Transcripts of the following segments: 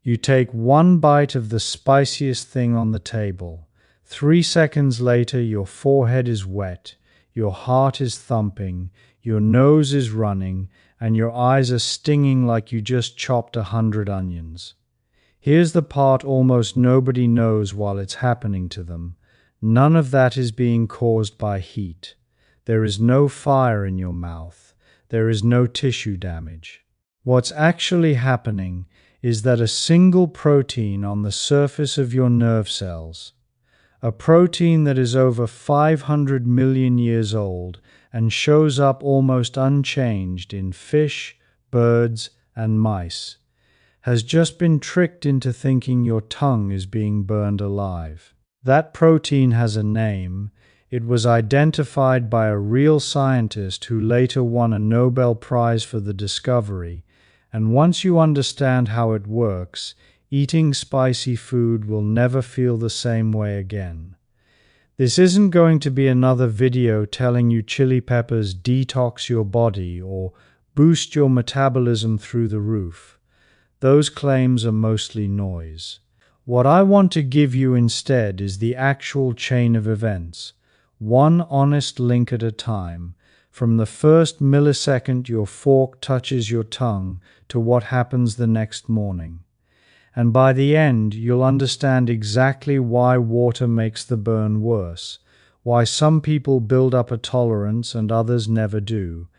You take one bite of the spiciest thing on the table. 3 seconds later, your forehead is wet, your heart is thumping, your nose is running, and your eyes are stinging like you just chopped 100 onions. Here's the part almost nobody knows while it's happening to them. None of that is being caused by heat. There is no fire in your mouth. There is no tissue damage. What's actually happening is that a single protein on the surface of your nerve cells, a protein that is over 500 million years old and shows up almost unchanged in fish, birds, and mice, has just been tricked into thinking your tongue is being burned alive. That protein has a name. It was identified by a real scientist who later won a Nobel Prize for the discovery, and once you understand how it works, eating spicy food will never feel the same way again. This isn't going to be another video telling you chili peppers detox your body or boost your metabolism through the roof. Those claims are mostly noise. What I want to give you instead is the actual chain of events, one honest link at a time, from the first millisecond your fork touches your tongue to what happens the next morning. And by the end, you'll understand exactly why water makes the burn worse, why some people build up a tolerance and others never do,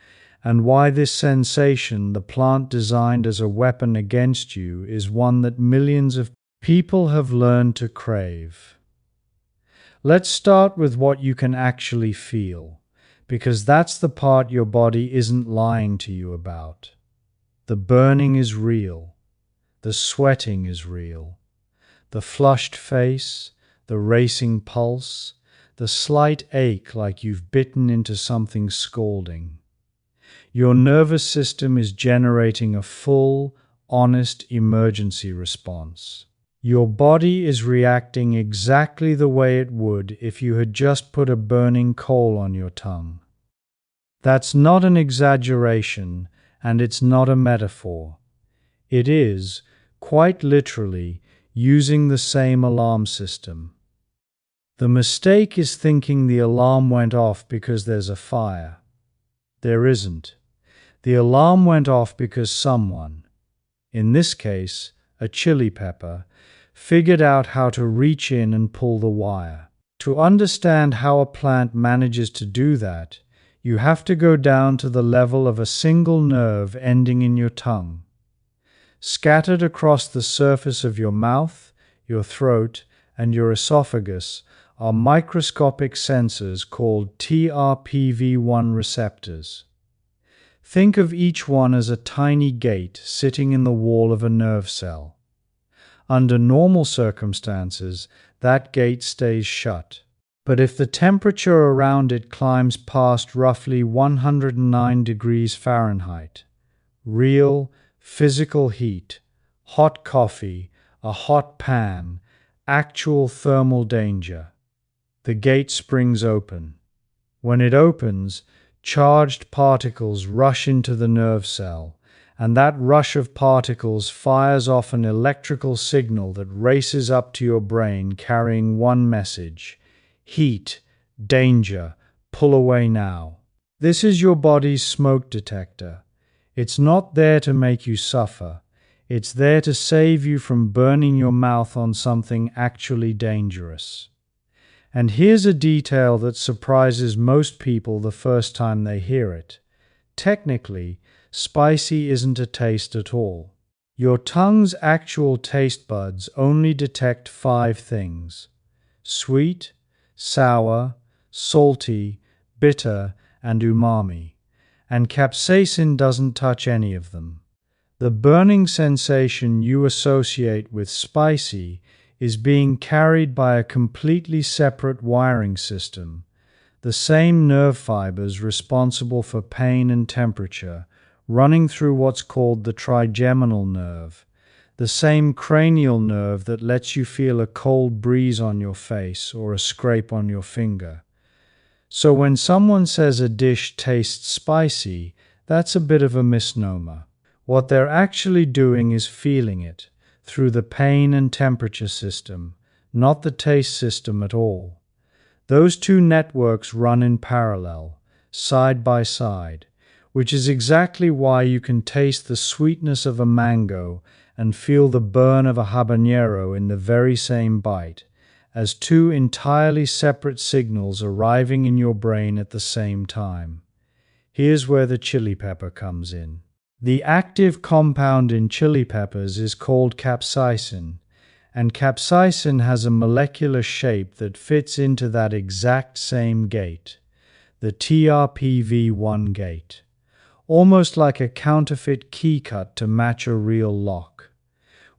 and why this sensation, the plant designed as a weapon against you, is one that millions of people have learned to crave. Let's start with what you can actually feel, because that's the part your body isn't lying to you about. The burning is real. The sweating is real. The flushed face, the racing pulse, the slight ache like you've bitten into something scalding. Your nervous system is generating a full, honest emergency response. Your body is reacting exactly the way it would if you had just put a burning coal on your tongue. That's not an exaggeration, and it's not a metaphor. It is, quite literally, using the same alarm system. The mistake is thinking the alarm went off because there's a fire. There isn't. The alarm went off because someone, in this case, a chili pepper, figured out how to reach in and pull the wire. To understand how a plant manages to do that, you have to go down to the level of a single nerve ending in your tongue. Scattered across the surface of your mouth, your throat, and your esophagus are microscopic sensors called TRPV1 receptors. Think of each one as a tiny gate sitting in the wall of a nerve cell. Under normal circumstances, that gate stays shut. But if the temperature around it climbs past roughly 109 degrees Fahrenheit, real, physical heat, hot coffee, a hot pan, actual thermal danger, the gate springs open. When it opens, charged particles rush into the nerve cell, and that rush of particles fires off an electrical signal that races up to your brain carrying one message: heat, danger, pull away now. This is your body's smoke detector. It's not there to make you suffer. It's there to save you from burning your mouth on something actually dangerous. And here's a detail that surprises most people the first time they hear it. Technically, spicy isn't a taste at all. Your tongue's actual taste buds only detect 5 things: sweet, sour, salty, bitter, and umami. And capsaicin doesn't touch any of them. The burning sensation you associate with spicy is being carried by a completely separate wiring system, the same nerve fibers responsible for pain and temperature, running through what's called the trigeminal nerve, the same cranial nerve that lets you feel a cold breeze on your face or a scrape on your finger. So when someone says a dish tastes spicy, that's a bit of a misnomer. What they're actually doing is feeling it, through the pain and temperature system, not the taste system at all. Those two networks run in parallel, side by side, which is exactly why you can taste the sweetness of a mango and feel the burn of a habanero in the very same bite, as two entirely separate signals arriving in your brain at the same time. Here's where the chili pepper comes in. The active compound in chili peppers is called capsaicin, and capsaicin has a molecular shape that fits into that exact same gate, the TRPV1 gate, almost like a counterfeit key cut to match a real lock.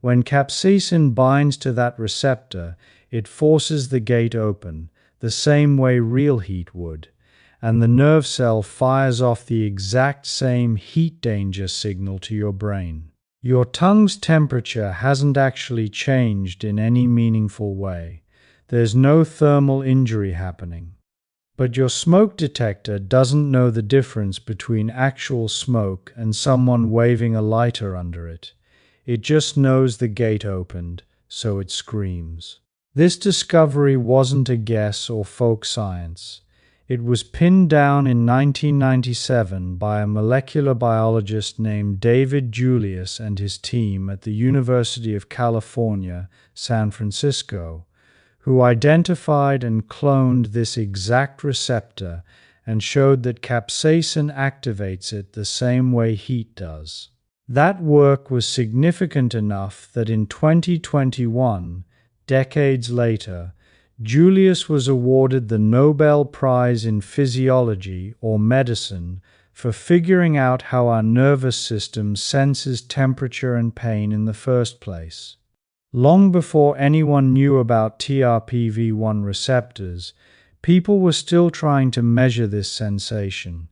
When capsaicin binds to that receptor, it forces the gate open, the same way real heat would, and the nerve cell fires off the exact same heat danger signal to your brain. Your tongue's temperature hasn't actually changed in any meaningful way. There's no thermal injury happening. But your smoke detector doesn't know the difference between actual smoke and someone waving a lighter under it. It just knows the gate opened, so it screams. This discovery wasn't a guess or folk science. It was pinned down in 1997 by a molecular biologist named David Julius and his team at the University of California, San Francisco, who identified and cloned this exact receptor and showed that capsaicin activates it the same way heat does. That work was significant enough that in 2021, decades later, Julius was awarded the Nobel Prize in Physiology or Medicine for figuring out how our nervous system senses temperature and pain in the first place. Long before anyone knew about TRPV1 receptors, people were still trying to measure this sensation,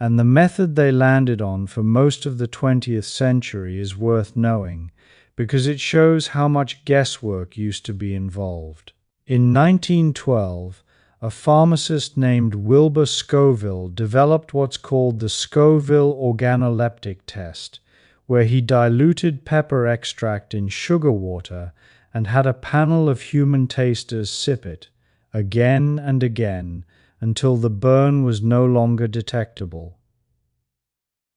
and the method they landed on for most of the 20th century is worth knowing, because it shows how much guesswork used to be involved. In 1912, a pharmacist named Wilbur Scoville developed what's called the Scoville organoleptic test, where he diluted pepper extract in sugar water and had a panel of human tasters sip it, again and again, until the burn was no longer detectable.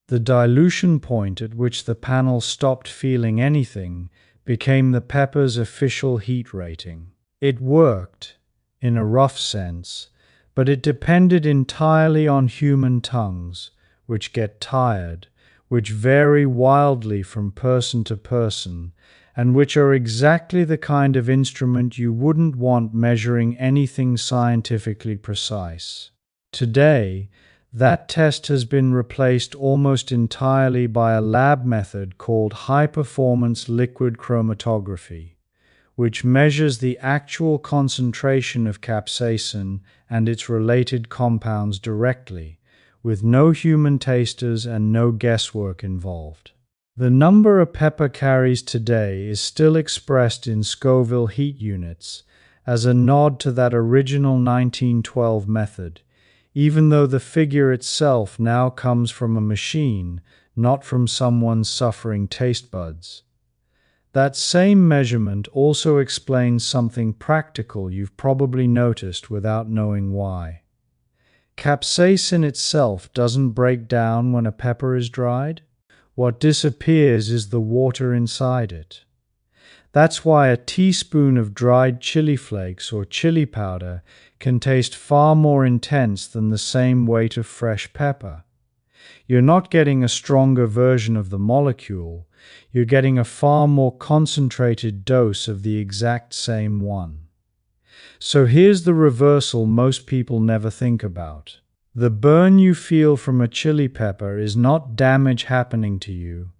The dilution point at which the panel stopped feeling anything became the pepper's official heat rating. It worked, in a rough sense, but it depended entirely on human tongues, which get tired, which vary wildly from person to person, and which are exactly the kind of instrument you wouldn't want measuring anything scientifically precise. Today, that test has been replaced almost entirely by a lab method called high-performance liquid chromatography, which measures the actual concentration of capsaicin and its related compounds directly, with no human tasters and no guesswork involved. The number a pepper carries today is still expressed in Scoville heat units as a nod to that original 1912 method, even though the figure itself now comes from a machine, not from someone's suffering taste buds. That same measurement also explains something practical you've probably noticed without knowing why. Capsaicin itself doesn't break down when a pepper is dried. What disappears is the water inside it. That's why a teaspoon of dried chili flakes or chili powder can taste far more intense than the same weight of fresh pepper. You're not getting a stronger version of the molecule, you're getting a far more concentrated dose of the exact same one. So here's the reversal most people never think about. The burn you feel from a chili pepper is not damage happening to you.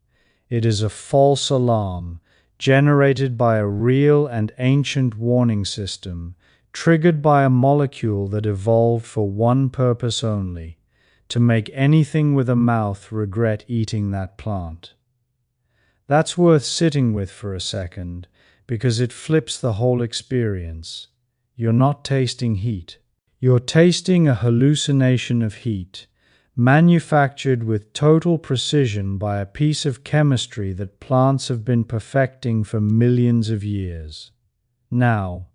It is a false alarm generated by a real and ancient warning system triggered by a molecule that evolved for one purpose only: to make anything with a mouth regret eating that plant. That's worth sitting with for a second, because it flips the whole experience. You're not tasting heat. You're tasting a hallucination of heat, manufactured with total precision by a piece of chemistry that plants have been perfecting for millions of years. Now,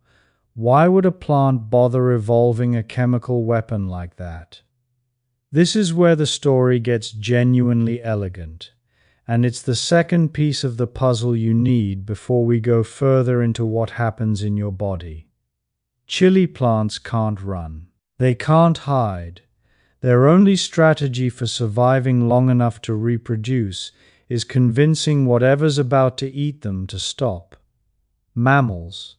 why would a plant bother evolving a chemical weapon like that? This is where the story gets genuinely elegant, and it's the second piece of the puzzle you need before we go further into what happens in your body. Chili plants can't run. They can't hide. Their only strategy for surviving long enough to reproduce is convincing whatever's about to eat them to stop. Mammals,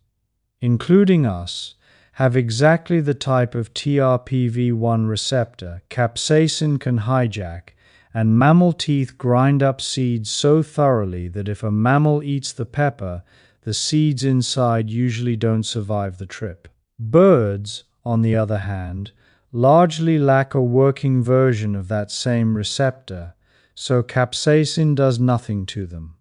including us, have exactly the type of TRPV1 receptor capsaicin can hijack, and mammal teeth grind up seeds so thoroughly that if a mammal eats the pepper, the seeds inside usually don't survive the trip. Birds, on the other hand, largely lack a working version of that same receptor, so capsaicin does nothing to them.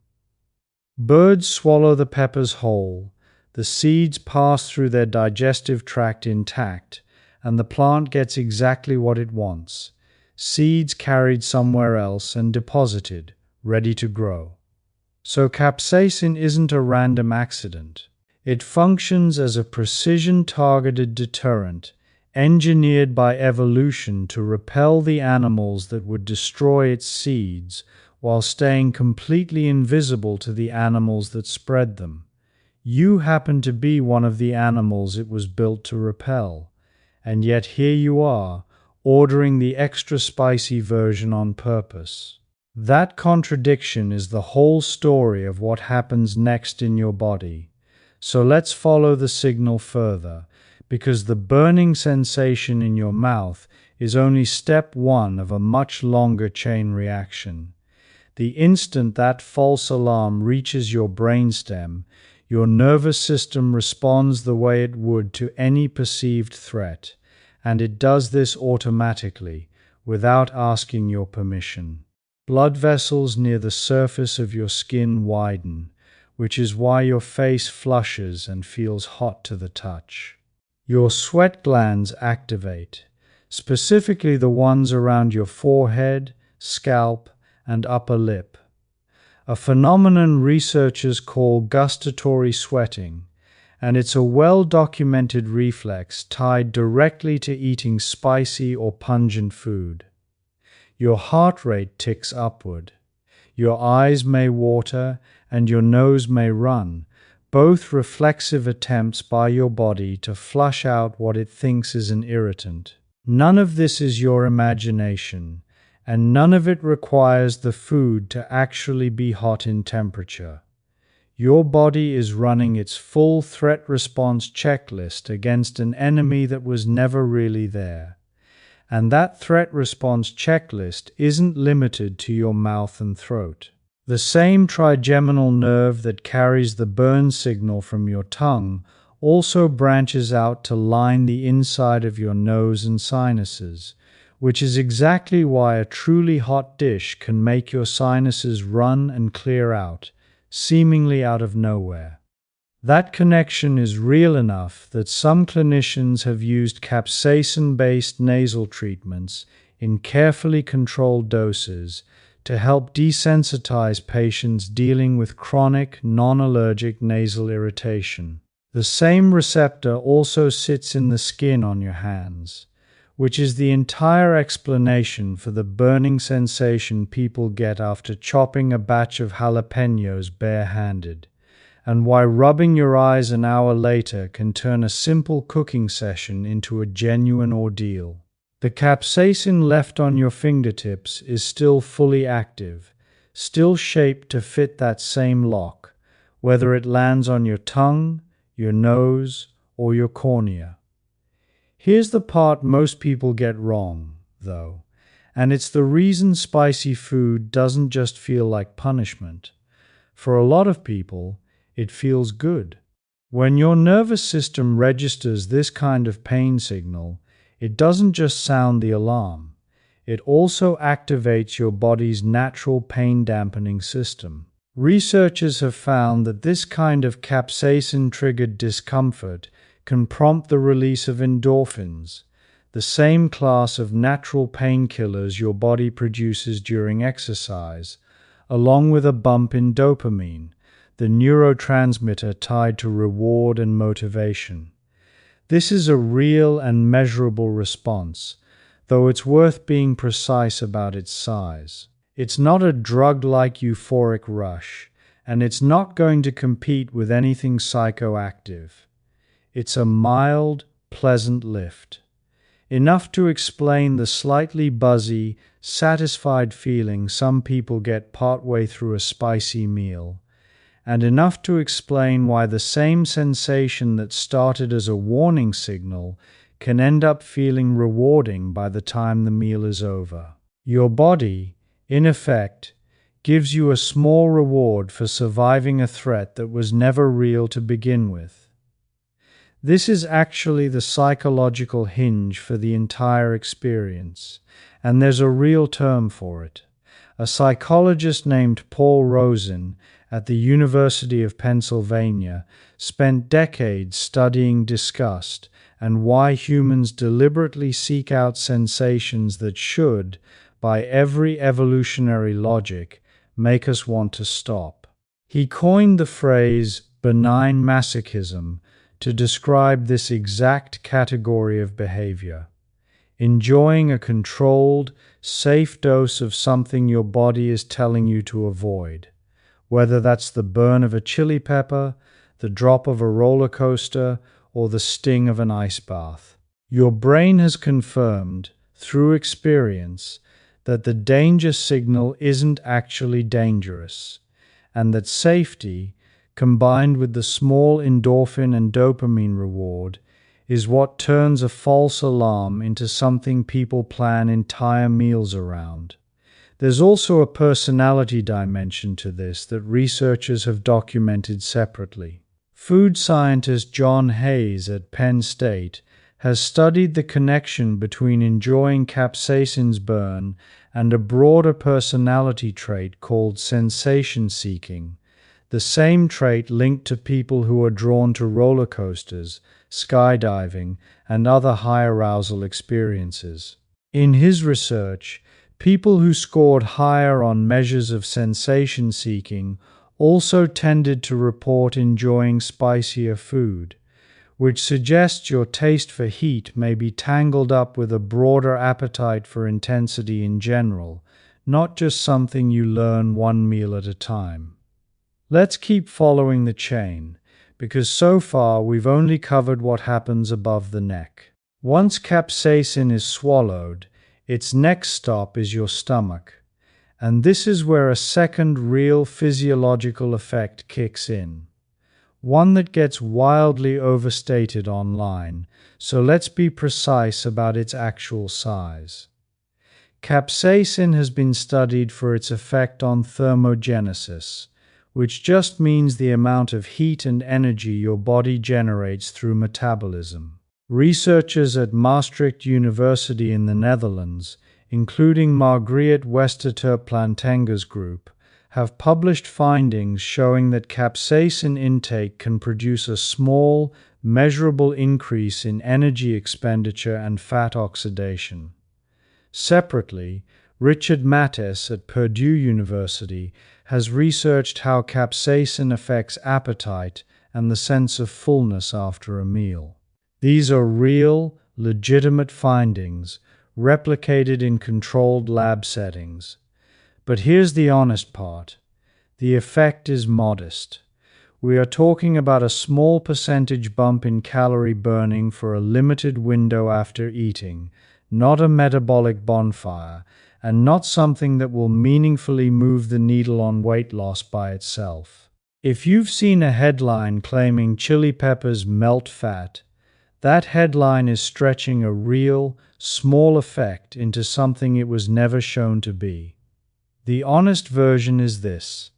Birds swallow the peppers whole, the seeds pass through their digestive tract intact, and the plant gets exactly what it wants: seeds carried somewhere else and deposited, ready to grow. So capsaicin isn't a random accident. It functions as a precision-targeted deterrent, engineered by evolution to repel the animals that would destroy its seeds, while staying completely invisible to the animals that spread them. You happen to be one of the animals it was built to repel, and yet here you are, ordering the extra spicy version on purpose. That contradiction is the whole story of what happens next in your body. So let's follow the signal further, because the burning sensation in your mouth is only step one of a much longer chain reaction. The instant that false alarm reaches your brainstem, your nervous system responds the way it would to any perceived threat, and it does this automatically, without asking your permission. Blood vessels near the surface of your skin widen, which is why your face flushes and feels hot to the touch. Your sweat glands activate, specifically the ones around your forehead, scalp, and upper lip, a phenomenon researchers call gustatory sweating, and it's a well-documented reflex tied directly to eating spicy or pungent food. Your heart rate ticks upward. Your eyes may water, and your nose may run, both reflexive attempts by your body to flush out what it thinks is an irritant. None of this is your imagination, and none of it requires the food to actually be hot in temperature. Your body is running its full threat response checklist against an enemy that was never really there. And that threat response checklist isn't limited to your mouth and throat. The same trigeminal nerve that carries the burn signal from your tongue also branches out to line the inside of your nose and sinuses, which is exactly why a truly hot dish can make your sinuses run and clear out, seemingly out of nowhere. That connection is real enough that some clinicians have used capsaicin-based nasal treatments in carefully controlled doses to help desensitize patients dealing with chronic, non-allergic nasal irritation. The same receptor also sits in the skin on your hands, which is the entire explanation for the burning sensation people get after chopping a batch of jalapenos bare-handed, and why rubbing your eyes an hour later can turn a simple cooking session into a genuine ordeal. The capsaicin left on your fingertips is still fully active, still shaped to fit that same lock, whether it lands on your tongue, your nose, or your cornea. Here's the part most people get wrong, though, and it's the reason spicy food doesn't just feel like punishment. For a lot of people, it feels good. When your nervous system registers this kind of pain signal, it doesn't just sound the alarm. It also activates your body's natural pain-dampening system. Researchers have found that this kind of capsaicin-triggered discomfort can prompt the release of endorphins, the same class of natural painkillers your body produces during exercise, along with a bump in dopamine, the neurotransmitter tied to reward and motivation. This is a real and measurable response, though it's worth being precise about its size. It's not a drug-like euphoric rush, and it's not going to compete with anything psychoactive. It's a mild, pleasant lift. Enough to explain the slightly buzzy, satisfied feeling some people get partway through a spicy meal, and enough to explain why the same sensation that started as a warning signal can end up feeling rewarding by the time the meal is over. Your body, in effect, gives you a small reward for surviving a threat that was never real to begin with. This is actually the psychological hinge for the entire experience, and there's a real term for it. A psychologist named Paul Rosen at the University of Pennsylvania spent decades studying disgust and why humans deliberately seek out sensations that should, by every evolutionary logic, make us want to stop. He coined the phrase benign masochism to describe this exact category of behavior. Enjoying a controlled, safe dose of something your body is telling you to avoid, whether that's the burn of a chili pepper, the drop of a roller coaster, or the sting of an ice bath. Your brain has confirmed, through experience, that the danger signal isn't actually dangerous, and that safety, combined with the small endorphin and dopamine reward, is what turns a false alarm into something people plan entire meals around. There's also a personality dimension to this that researchers have documented separately. Food scientist John Hayes at Penn State has studied the connection between enjoying capsaicin's burn and a broader personality trait called sensation seeking, the same trait linked to people who are drawn to roller coasters, skydiving, and other high arousal experiences. In his research, people who scored higher on measures of sensation seeking also tended to report enjoying spicier food, which suggests your taste for heat may be tangled up with a broader appetite for intensity in general, not just something you learn one meal at a time. Let's keep following the chain, because so far we've only covered what happens above the neck. Once capsaicin is swallowed, its next stop is your stomach, and this is where a second real physiological effect kicks in, one that gets wildly overstated online, so let's be precise about its actual size. Capsaicin has been studied for its effect on thermogenesis, which just means the amount of heat and energy your body generates through metabolism. Researchers at Maastricht University in the Netherlands, including Margriet Westerter-Plantenga's group, have published findings showing that capsaicin intake can produce a small, measurable increase in energy expenditure and fat oxidation. Separately, Richard Mattes at Purdue University has researched how capsaicin affects appetite and the sense of fullness after a meal. These are real, legitimate findings, replicated in controlled lab settings. But here's the honest part. The effect is modest. We are talking about a small percentage bump in calorie burning for a limited window after eating, not a metabolic bonfire, and not something that will meaningfully move the needle on weight loss by itself. If you've seen a headline claiming chili peppers melt fat, that headline is stretching a real, small effect into something it was never shown to be. The honest version is this.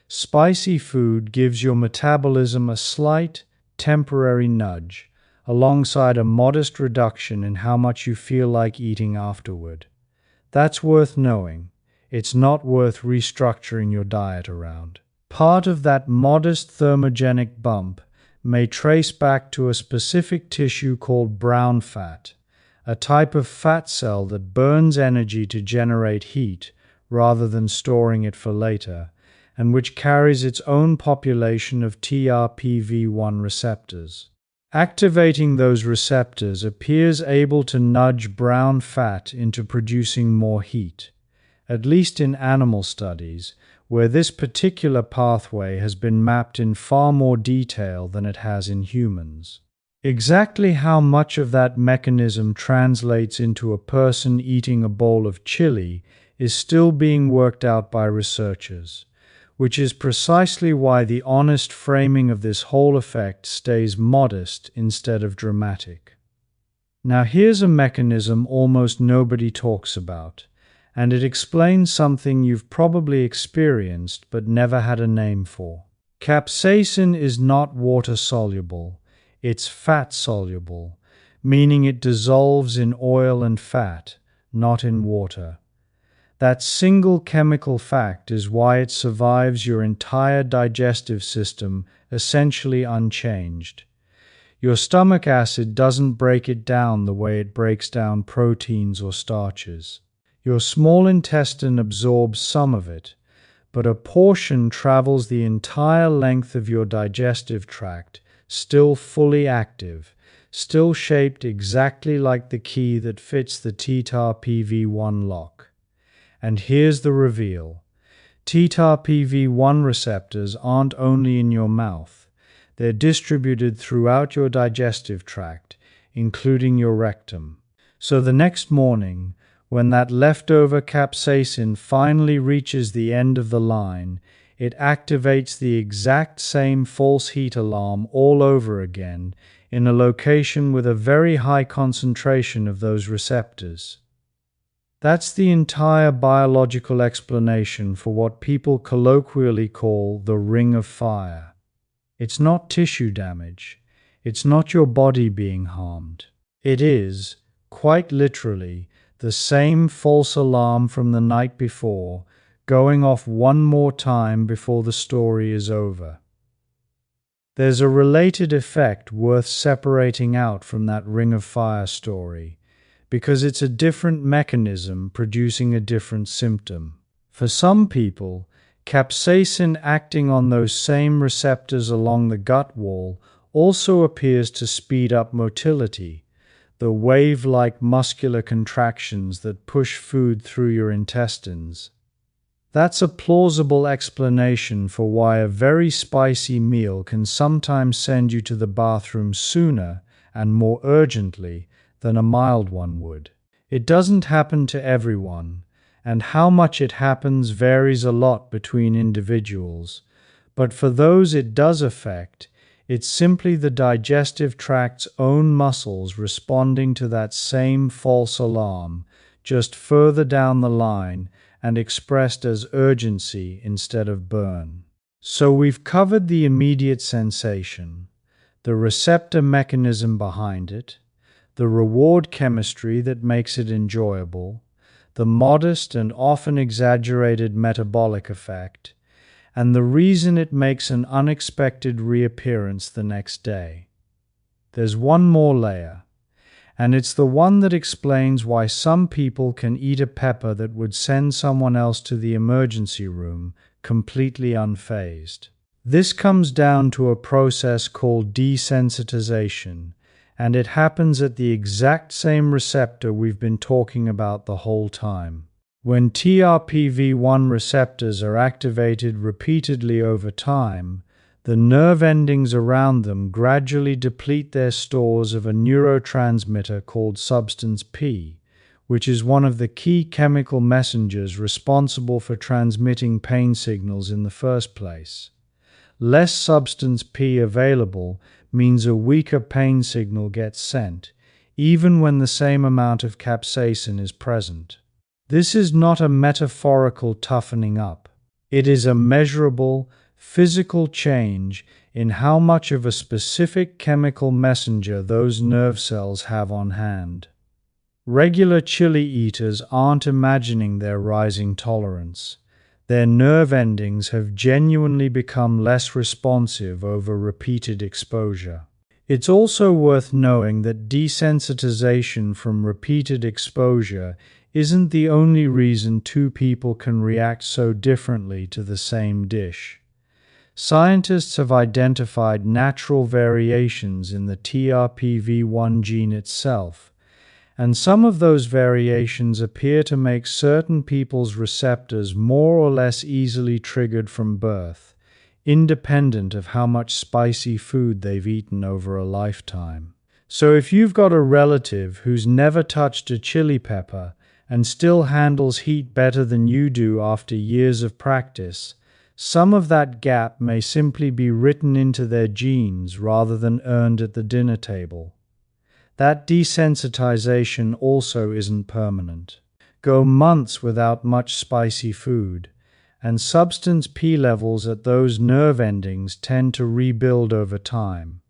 Spicy food gives your metabolism a slight, temporary nudge, alongside a modest reduction in how much you feel like eating afterward. That's worth knowing. It's not worth restructuring your diet around. Part of that modest thermogenic bump may trace back to a specific tissue called brown fat, a type of fat cell that burns energy to generate heat rather than storing it for later, and which carries its own population of TRPV1 receptors. Activating those receptors appears able to nudge brown fat into producing more heat, at least in animal studies, where this particular pathway has been mapped in far more detail than it has in humans. Exactly how much of that mechanism translates into a person eating a bowl of chili is still being worked out by researchers, which is precisely why the honest framing of this whole effect stays modest instead of dramatic. Now here's a mechanism almost nobody talks about, and it explains something you've probably experienced but never had a name for. Capsaicin is not water-soluble, it's fat-soluble, meaning it dissolves in oil and fat, not in water. That single chemical fact is why it survives your entire digestive system essentially unchanged. Your stomach acid doesn't break it down the way it breaks down proteins or starches. Your small intestine absorbs some of it, but a portion travels the entire length of your digestive tract, still fully active, still shaped exactly like the key that fits the TRPV1 lock. And here's the reveal. TRPV1 receptors aren't only in your mouth. They're distributed throughout your digestive tract, including your rectum. So the next morning, when that leftover capsaicin finally reaches the end of the line, it activates the exact same false heat alarm all over again in a location with a very high concentration of those receptors. That's the entire biological explanation for what people colloquially call the ring of fire. It's not tissue damage. It's not your body being harmed. It is, quite literally, the same false alarm from the night before, going off one more time before the story is over. There's a related effect worth separating out from that ring of fire story, because it's a different mechanism producing a different symptom. For some people, capsaicin acting on those same receptors along the gut wall also appears to speed up motility, the wave-like muscular contractions that push food through your intestines. That's a plausible explanation for why a very spicy meal can sometimes send you to the bathroom sooner and more urgently than a mild one would. It doesn't happen to everyone, and how much it happens varies a lot between individuals, but for those it does affect, it's simply the digestive tract's own muscles responding to that same false alarm, just further down the line and expressed as urgency instead of burn. So we've covered the immediate sensation, the receptor mechanism behind it, the reward chemistry that makes it enjoyable, the modest and often exaggerated metabolic effect, and the reason it makes an unexpected reappearance the next day. There's one more layer, and it's the one that explains why some people can eat a pepper that would send someone else to the emergency room completely unfazed. This comes down to a process called desensitization, and it happens at the exact same receptor we've been talking about the whole time. When TRPV1 receptors are activated repeatedly over time, the nerve endings around them gradually deplete their stores of a neurotransmitter called substance P, which is one of the key chemical messengers responsible for transmitting pain signals in the first place. Less substance P available means a weaker pain signal gets sent, even when the same amount of capsaicin is present. This is not a metaphorical toughening up. It is a measurable, physical change in how much of a specific chemical messenger those nerve cells have on hand. Regular chili eaters aren't imagining their rising tolerance. Their nerve endings have genuinely become less responsive over repeated exposure. It's also worth knowing that desensitization from repeated exposure isn't the only reason two people can react so differently to the same dish. Scientists have identified natural variations in the TRPV1 gene itself, and some of those variations appear to make certain people's receptors more or less easily triggered from birth, independent of how much spicy food they've eaten over a lifetime. So if you've got a relative who's never touched a chili pepper and still handles heat better than you do after years of practice, some of that gap may simply be written into their genes rather than earned at the dinner table. That desensitization also isn't permanent. Go months without much spicy food, and substance P levels at those nerve endings tend to rebuild over time,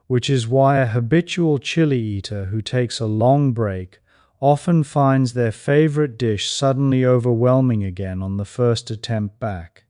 which is why a habitual chili eater who takes a long break often finds their favorite dish suddenly overwhelming again on the first attempt back.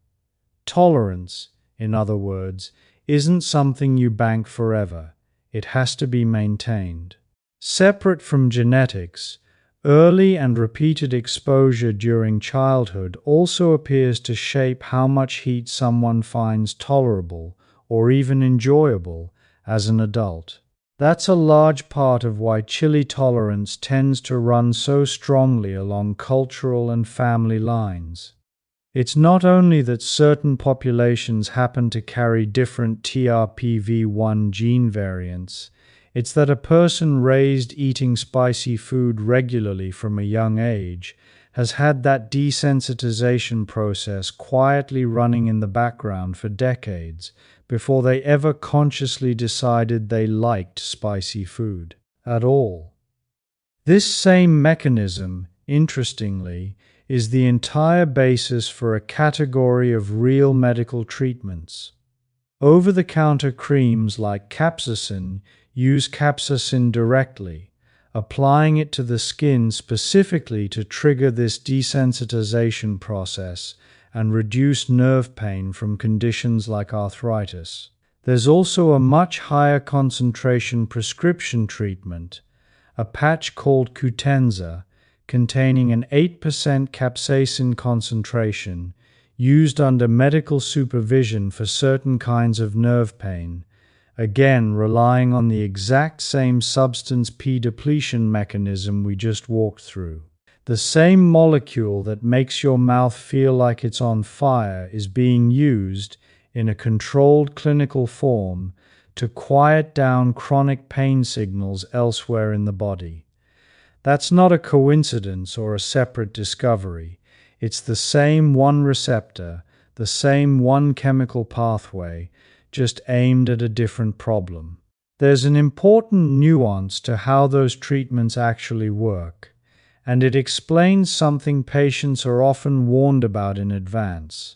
Tolerance, in other words, isn't something you bank forever. It has to be maintained. Separate from genetics, early and repeated exposure during childhood also appears to shape how much heat someone finds tolerable or even enjoyable as an adult. That's a large part of why chili tolerance tends to run so strongly along cultural and family lines. It's not only that certain populations happen to carry different TRPV1 gene variants, it's that a person raised eating spicy food regularly from a young age has had that desensitization process quietly running in the background for decades before they ever consciously decided they liked spicy food at all. This same mechanism, interestingly, is the entire basis for a category of real medical treatments. Over-the-counter creams like Capsaicin use capsaicin directly, applying it to the skin specifically to trigger this desensitization process and reduce nerve pain from conditions like arthritis. There's also a much higher concentration prescription treatment, a patch called Cutenza, containing an 8% capsaicin concentration, used under medical supervision for certain kinds of nerve pain, again relying on the exact same substance P depletion mechanism we just walked through. The same molecule that makes your mouth feel like it's on fire is being used, in a controlled clinical form, to quiet down chronic pain signals elsewhere in the body. That's not a coincidence or a separate discovery. It's the same one receptor, the same one chemical pathway, just aimed at a different problem. There's an important nuance to how those treatments actually work, and it explains something patients are often warned about in advance.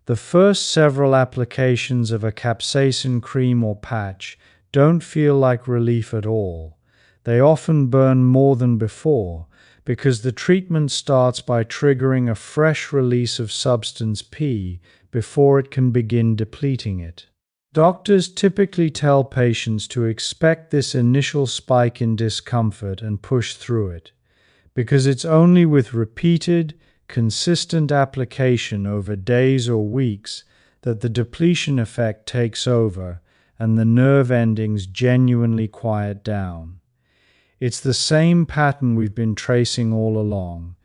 The first several applications of a capsaicin cream or patch don't feel like relief at all. They often burn more than before because the treatment starts by triggering a fresh release of substance P before it can begin depleting it. Doctors typically tell patients to expect this initial spike in discomfort and push through it, because it's only with repeated, consistent application over days or weeks that the depletion effect takes over and the nerve endings genuinely quiet down. It's the same pattern we've been tracing all along,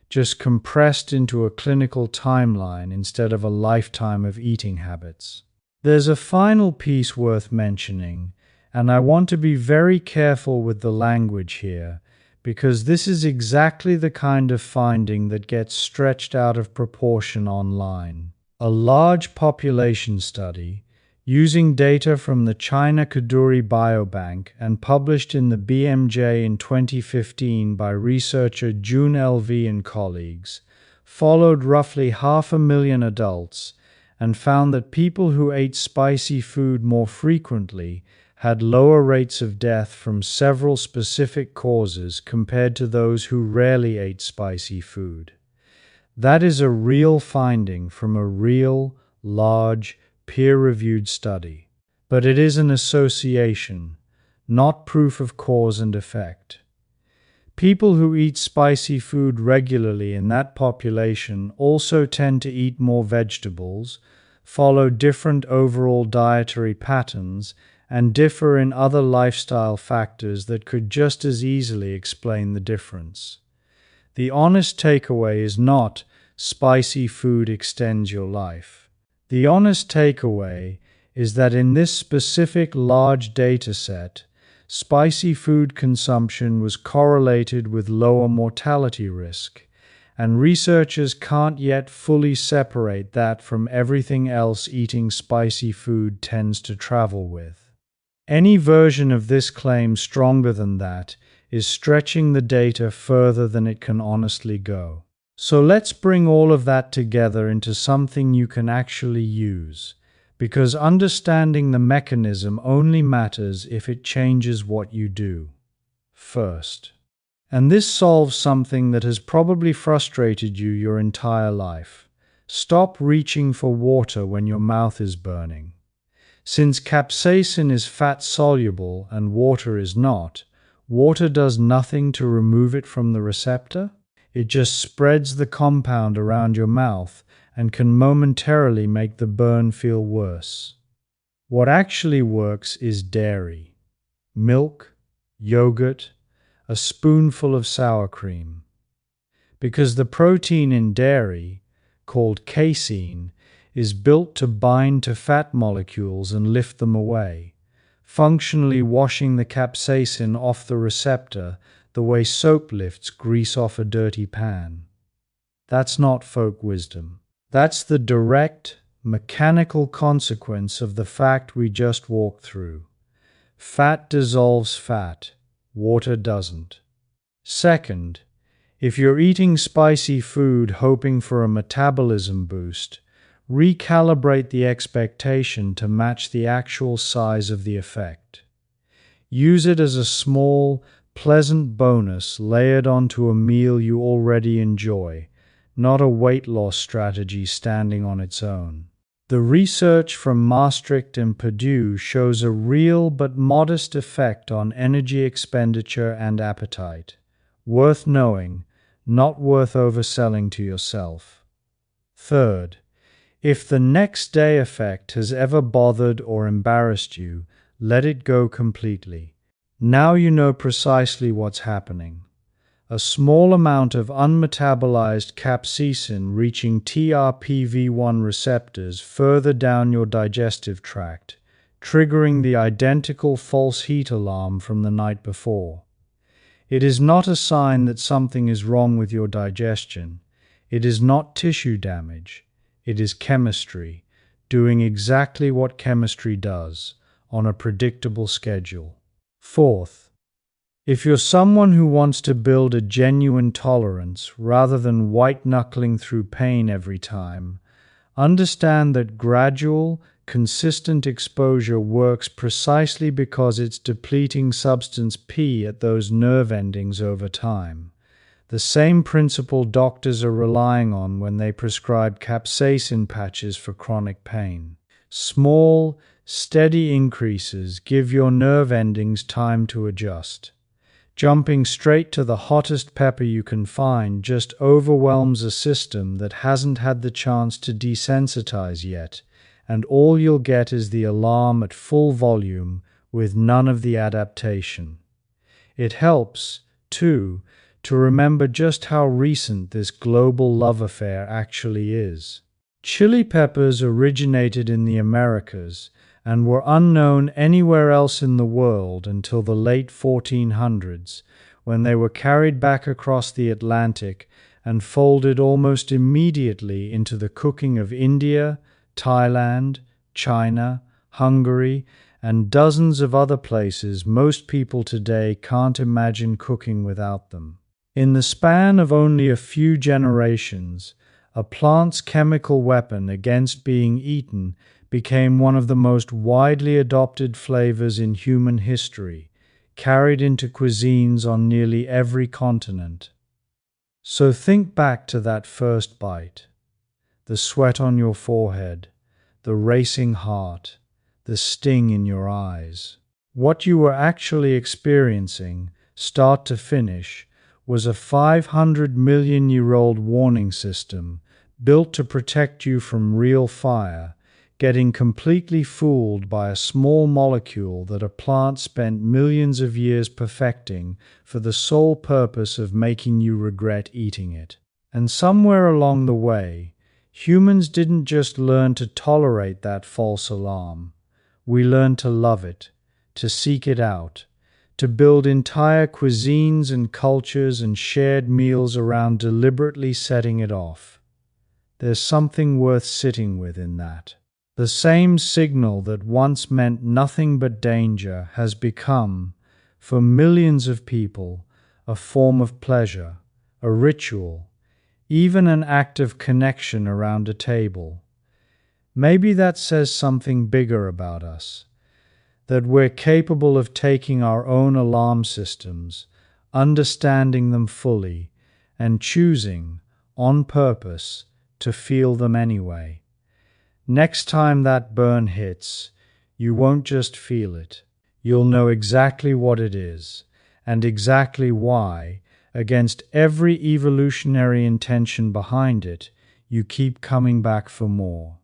just compressed into a clinical timeline instead of a lifetime of eating habits. There's a final piece worth mentioning, and I want to be very careful with the language here, because this is exactly the kind of finding that gets stretched out of proportion online. A large population study, using data from the China Kadoorie Biobank and published in the BMJ in 2015 by researcher June L.V. and colleagues, followed roughly 500,000 adults and found that people who ate spicy food more frequently had lower rates of death from several specific causes compared to those who rarely ate spicy food. That is a real finding from a real, large, peer-reviewed study. but it is an association, not proof of cause and effect. People who eat spicy food regularly in that population also tend to eat more vegetables, follow different overall dietary patterns, and differ in other lifestyle factors that could just as easily explain the difference. The honest takeaway is not spicy food extends your life. The honest takeaway is that in this specific large data set, spicy food consumption was correlated with lower mortality risk, and researchers can't yet fully separate that from everything else eating spicy food tends to travel with. Any version of this claim stronger than that is stretching the data further than it can honestly go. So let's bring all of that together into something you can actually use, because understanding the mechanism only matters if it changes what you do. First. And this solves something that has probably frustrated you your entire life. Stop reaching for water when your mouth is burning. Since capsaicin is fat-soluble and water is not, water does nothing to remove it from the receptor. It just spreads the compound around your mouth and can momentarily make the burn feel worse. What actually works is dairy, milk, yogurt, a spoonful of sour cream. Because the protein in dairy, called casein, is built to bind to fat molecules and lift them away, functionally washing the capsaicin off the receptor the way soap lifts grease off a dirty pan. That's not folk wisdom. That's the direct, mechanical consequence of the fact we just walked through. Fat dissolves fat, water doesn't. Second, if you're eating spicy food hoping for a metabolism boost, recalibrate the expectation to match the actual size of the effect. Use it as a small, pleasant bonus layered onto a meal you already enjoy, not a weight loss strategy standing on its own. The research from Maastricht and Purdue shows a real but modest effect on energy expenditure and appetite. Worth knowing, not worth overselling to yourself. Third, if the next day effect has ever bothered or embarrassed you, let it go completely. Now you know precisely what's happening. A small amount of unmetabolized capsaicin reaching TRPV1 receptors further down your digestive tract, triggering the identical false heat alarm from the night before. It is not a sign that something is wrong with your digestion. It is not tissue damage. It is chemistry, doing exactly what chemistry does, on a predictable schedule. Fourth, if you're someone who wants to build a genuine tolerance rather than white-knuckling through pain every time, understand that gradual, consistent exposure works precisely because it's depleting substance P at those nerve endings over time. The same principle doctors are relying on when they prescribe capsaicin patches for chronic pain. Small, steady increases give your nerve endings time to adjust. Jumping straight to the hottest pepper you can find just overwhelms a system that hasn't had the chance to desensitize yet, and all you'll get is the alarm at full volume with none of the adaptation. It helps, too, to remember just how recent this global love affair actually is. Chili peppers originated in the Americas and were unknown anywhere else in the world until the late 1400s, when they were carried back across the Atlantic and folded almost immediately into the cooking of India, Thailand, China, Hungary, and dozens of other places most people today can't imagine cooking without them. In the span of only a few generations, a plant's chemical weapon against being eaten became one of the most widely adopted flavors in human history, carried into cuisines on nearly every continent. So think back to that first bite, the sweat on your forehead, the racing heart, the sting in your eyes. What you were actually experiencing, start to finish, was a 500-million-year-old warning system built to protect you from real fire, getting completely fooled by a small molecule that a plant spent millions of years perfecting for the sole purpose of making you regret eating it. And somewhere along the way, humans didn't just learn to tolerate that false alarm. We learned to love it, to seek it out, to build entire cuisines and cultures and shared meals around deliberately setting it off. There's something worth sitting with in that. The same signal that once meant nothing but danger has become, for millions of people, a form of pleasure, a ritual, even an act of connection around a table. Maybe that says something bigger about us, that we're capable of taking our own alarm systems, understanding them fully, and choosing, on purpose, to feel them anyway. Next time that burn hits, you won't just feel it. You'll know exactly what it is, and exactly why, against every evolutionary intention behind it, you keep coming back for more.